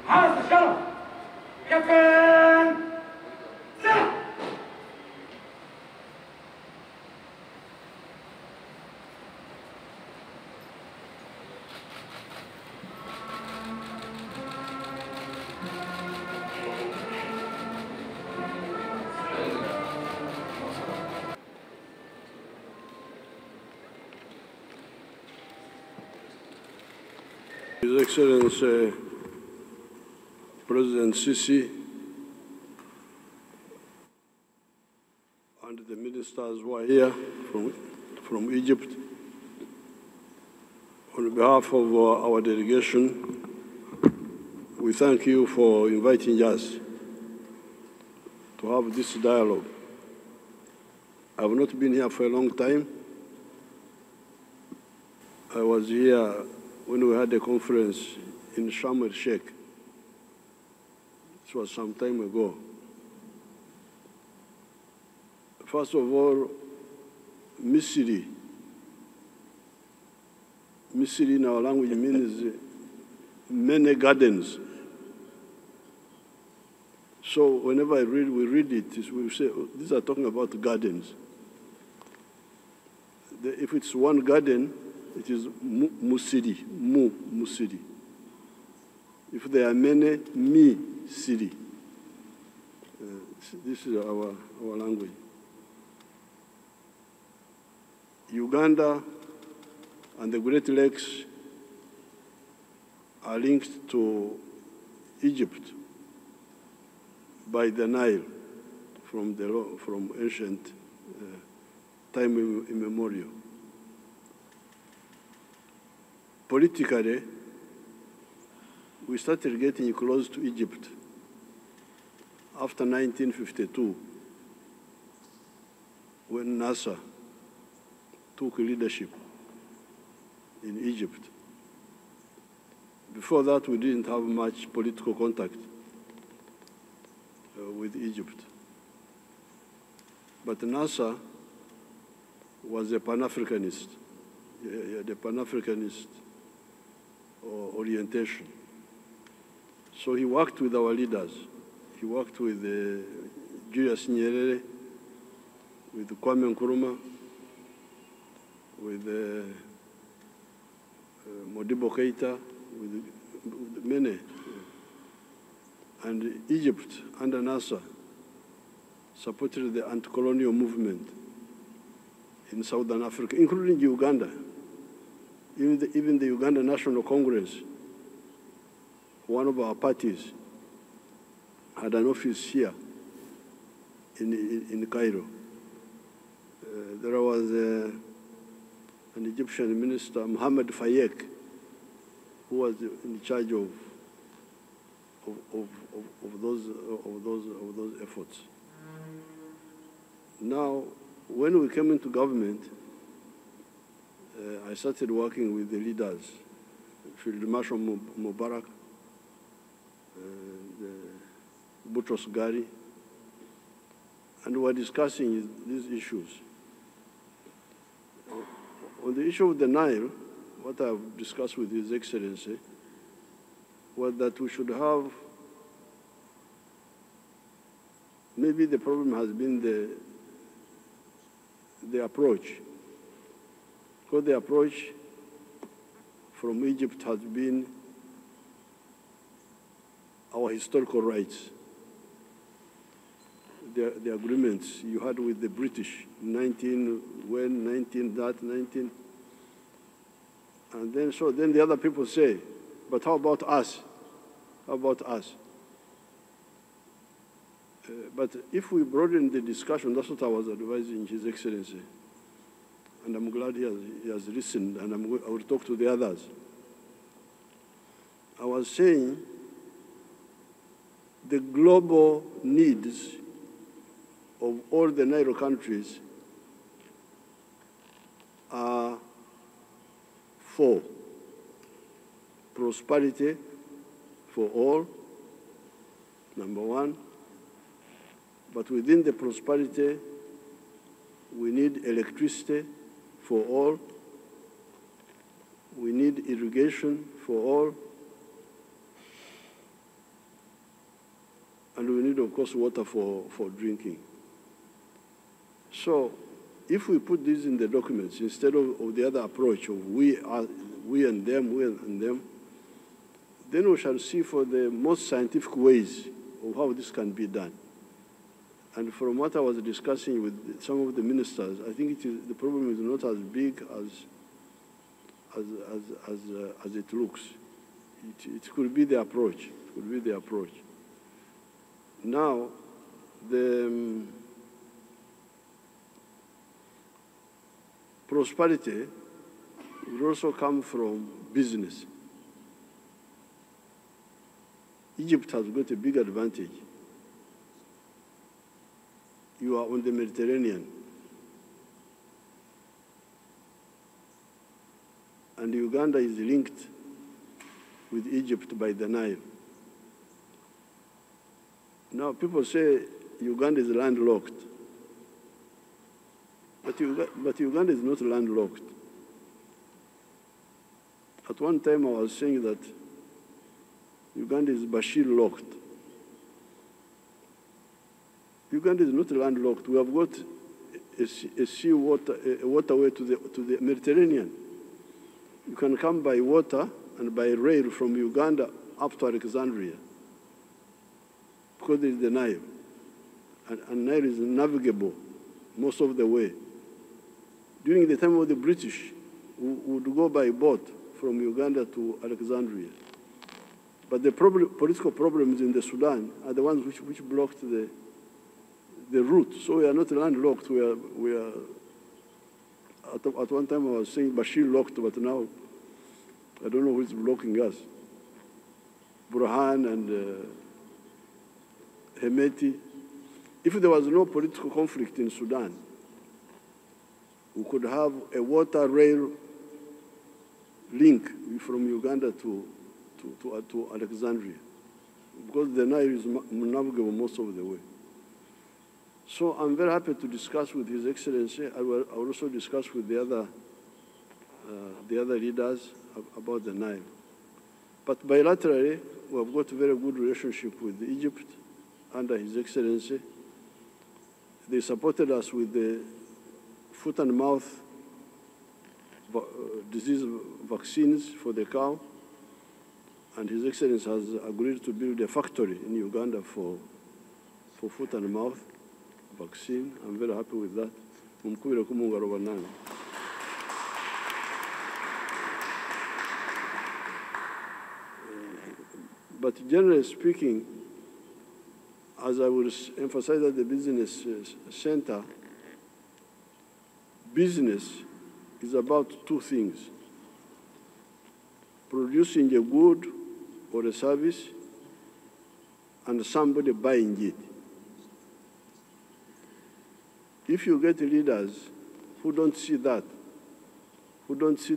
How's the shuttle? Captain! Sit! His Excellency President Sisi and the ministers who are here from Egypt, on behalf of our delegation, we thank you for inviting us to have this dialogue. I have not been here for a long time. I was here when we had a conference in Sharm el-Sheikh. This was some time ago. First of all, Misiri. Misiri in our language means many gardens. So whenever we read it, we say, oh, these are talking about gardens. If it's one garden, it is Musiri, Musiri. If there are many, City. This is our language. Uganda and the Great Lakes are linked to Egypt by the Nile from ancient time immemorial. Politically, we started getting close to Egypt after 1952, when Nasser took leadership in Egypt. Before that, we didn't have much political contact with Egypt. But Nasser was a Pan-Africanist, the Pan-Africanist orientation. So he worked with our leaders. He worked with Julius Nyerere, with Kwame Nkrumah, with Modibo Keita, with many. And Egypt, under Nasser, supported the anti-colonial movement in Southern Africa, including Uganda. Even the Uganda National Congress, one of our parties, had an office here in Cairo. There was an Egyptian minister, Mohammed Fayek, who was in charge of those efforts. Now, when we came into government, I started working with the leaders, Field Marshal Mubarak, Boutros Ghali, and we were discussing these issues. On the issue of the Nile, what I've discussed with His Excellency was that we should have, maybe the problem has been the approach. Because the approach from Egypt has been our historical rights. The agreements you had with the British, 19 that, 19. And then, so then the other people say, but how about us? How about us? But if we broaden the discussion, that's what I was advising His Excellency. And I'm glad he has listened, and I will talk to the others. I was saying the global needs of all the Nile countries are four: prosperity for all, number one. But within the prosperity, we need electricity for all. We need irrigation for all. And we need, of course, water for drinking. So if we put these in the documents, instead of the other approach of we and them, then we shall see for the most scientific ways of how this can be done. And from what I was discussing with some of the ministers, I think the problem is not as big as it looks. It could be the approach. It could be the approach. Now, the prosperity will also come from business. Egypt has got a big advantage. You are on the Mediterranean. And Uganda is linked with Egypt by the Nile. Now, people say Uganda is landlocked. But Uganda is not landlocked. At one time, I was saying that Uganda is Bashir-locked. Uganda is not landlocked. We have got a waterway to the Mediterranean. You can come by water and by rail from Uganda up to Alexandria, because there is the Nile. And Nile is navigable most of the way. During the time of the British, we would go by boat from Uganda to Alexandria. But the political problems in the Sudan are the ones which blocked the route. So we are not landlocked. We are at one time I was saying Bashir locked, but now I don't know who is blocking us. Burhan and Hemeti. If there was no political conflict in Sudan, we could have a water rail link from Uganda to Alexandria, because the Nile is navigable most of the way. So I'm very happy to discuss with His Excellency. I will also discuss with the other leaders about the Nile. But bilaterally, we have got a very good relationship with Egypt under His Excellency. They supported us with the foot and mouth disease vaccines for the cow. And His Excellency has agreed to build a factory in Uganda for foot and mouth vaccine. I'm very happy with that. But generally speaking, as I will emphasize at the business center, business is about two things: producing a good or a service, and somebody buying it. If you get leaders who don't see that, who don't see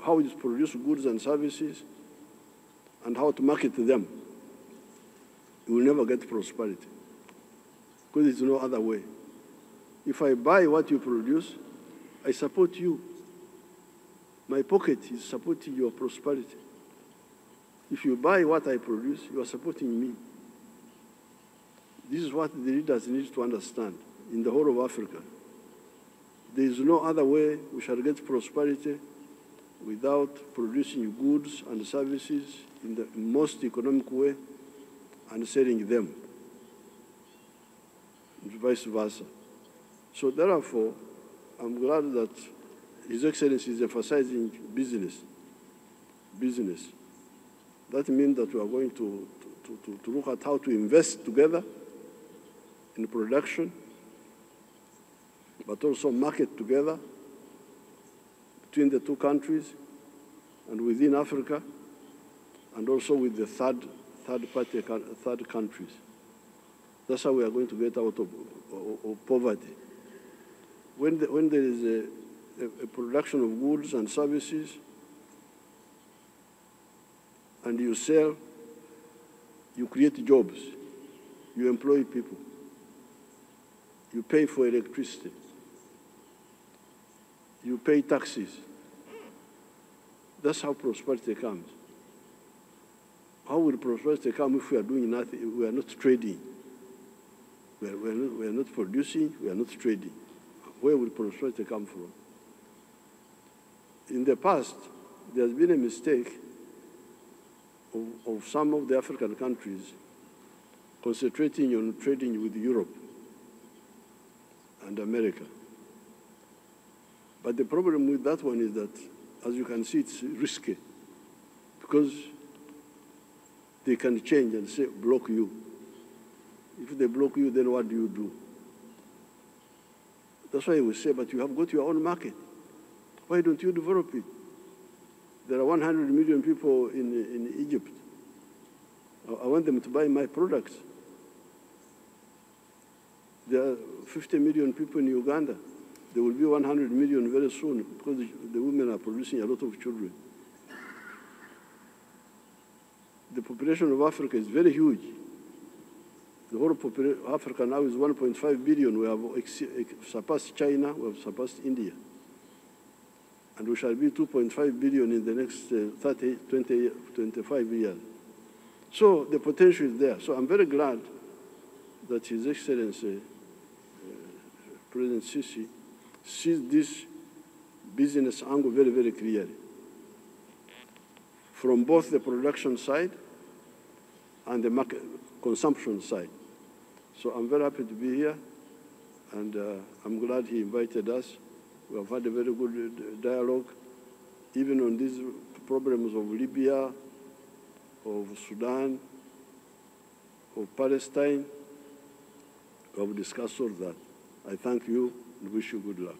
how it produces goods and services and how to market them, you will never get prosperity, because there's no other way. If I buy what you produce, I support you. My pocket is supporting your prosperity. If you buy what I produce, you are supporting me. This is what the leaders need to understand in the whole of Africa. There is no other way we shall get prosperity without producing goods and services in the most economic way and selling them, and vice versa. So therefore, I'm glad that His Excellency is emphasizing business. Business. That means that we are going to look at how to invest together in production, but also market together between the two countries and within Africa, and also with the third countries. That's how we are going to get out of poverty. When there is a production of goods and services, and you sell, you create jobs, you employ people, you pay for electricity, you pay taxes. That's how prosperity comes. How will prosperity come if we are doing nothing? We are not trading. We are not producing, we are not trading. Where will prosperity come from? In the past, there has been a mistake of some of the African countries concentrating on trading with Europe and America. But the problem with that one is that, as you can see, it's risky, because they can change and say, block you. If they block you, then what do you do? That's why we say, but you have got your own market. Why don't you develop it? There are 100 million people in Egypt. I want them to buy my products. There are 50 million people in Uganda. There will be 100 million very soon, because the women are producing a lot of children. The population of Africa is very huge. The whole population of Africa now is 1.5 billion. We have surpassed China, we have surpassed India. And we shall be 2.5 billion in the next 25 years. So the potential is there. So I'm very glad that His Excellency, President Sisi, sees this business angle very, very clearly, from both the production side and the market consumption side. So I'm very happy to be here, and I'm glad he invited us. We have had a very good dialogue, even on these problems of Libya, of Sudan, of Palestine. We have discussed all that. I thank you and wish you good luck.